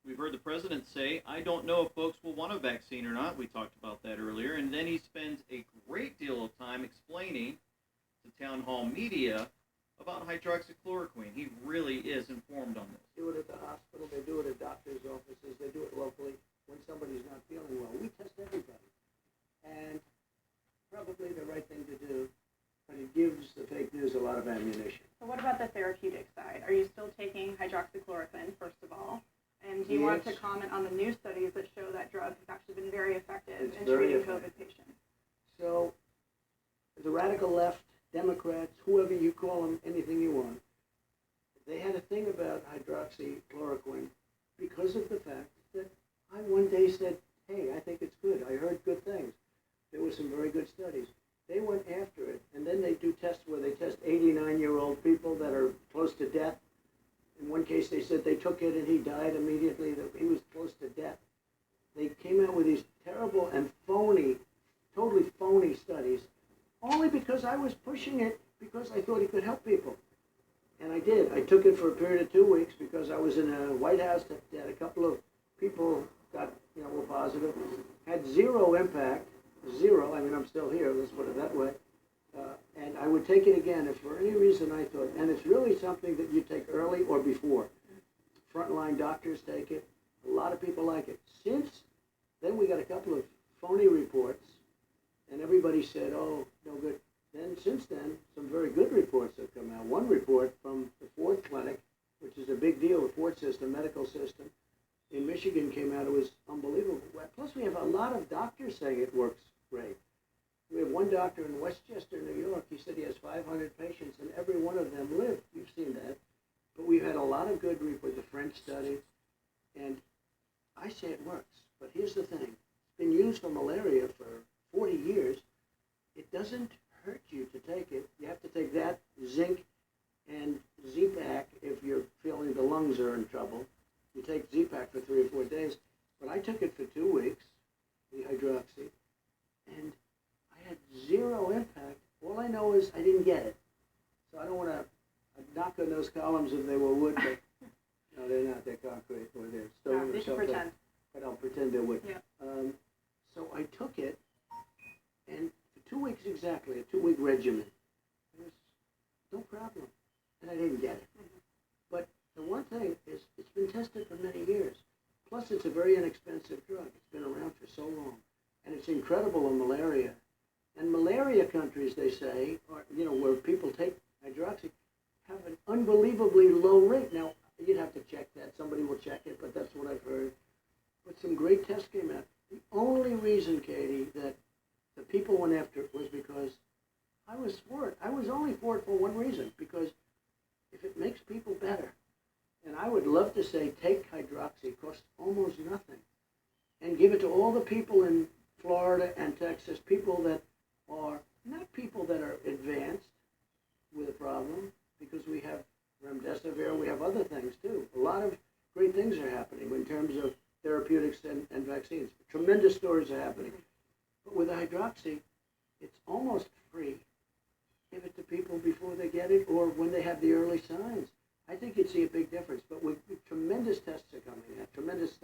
We've heard the president say, I don't know if folks will want a vaccine or not. We talked about that earlier. And then he spends a great deal of time explaining to town hall media about hydroxychloroquine. He really is informed on this. They do it at the hospital, they do it at doctors' offices, they do it locally. When somebody's not feeling well, we test everybody. And probably the right thing to do, but it gives the fake news a lot of ammunition. So what about the therapeutic side? Are you still taking hydroxychloroquine, first of all? And do you want to comment on the new studies that show that drug has actually been very effective in treating COVID patients? So the radical left, Democrats, whoever you call them, anything you want, they had a thing about hydroxychloroquine because of the fact that I one day said, hey, I think it's good. I heard good things. There were some very good studies. They went after it, and then they do tests where they test 89-year-old people that are close to death. In one case, they said they took it and he died immediately, that he was close to death. They came out with these terrible and phony, totally phony studies, only because I was pushing it because I thought he could help people. And I did. I took it for a period of 2 weeks because I was in a White House that had a couple of people got, were positive. Had zero impact, zero. I mean, I'm still here, let's put it that way. And I would take it again if for any reason I thought, and it's really something that you take early or before. Frontline doctors take it. A lot of people like it. Since then, we got a couple of phony reports, and everybody said, oh, no good. Then, since then, some very good reports have come out. One report from the Ford Clinic, which is a big deal, the Ford system, medical system, in Michigan came out. It was unbelievable. Plus, we have a lot of doctors saying it works great. We have one doctor in Westchester, New York. He said he has 500 patients, and every one of them lived. You've seen that. But we've had a lot of good reports, the French study, and I say it works. But here's the thing. It's been used for malaria for 40 years. It doesn't hurt you to take it. You have to take that, zinc, and Z-Pak if you're feeling the lungs are in trouble. You take Z-Pak for 3 or 4 days. But I took it for 2 weeks, the hydroxy, and I had zero impact. All I know is I didn't get it. So I don't want to knock on those columns if they were wood, but no, they're not. They're concrete or they're stone or something. Pretend. But I'll pretend they're wood. Yeah. So I took it, and for 2 weeks exactly, a 2-week regimen. It was no problem, and I didn't get it. Mm-hmm. But the one thing is it's been tested for many years. Plus, it's a very inexpensive drug. It's been around for so long, and it's incredible in malaria. And malaria countries, they say, or, where people take hydroxy, have an unbelievably low rate. Now, you'd have to check that. Somebody will check it, but that's what I've heard. But some great tests came out. The only reason, Katie, that the people went after it was because I was for it. I was only for it for one reason, because if it makes people better, and I would love to say take hydroxy, it costs almost nothing, and give it to all the people in Florida and Texas, people that are not people that are advanced with a problem, because we have remdesivir, we have other things too. A lot of great things are happening in terms of therapeutics and vaccines. Tremendous stories are happening. But with hydroxy, it's almost free. Give it to people before they get it or when they have the early signs. I think you'd see a big difference. But with tremendous tests are coming out, tremendous stuff.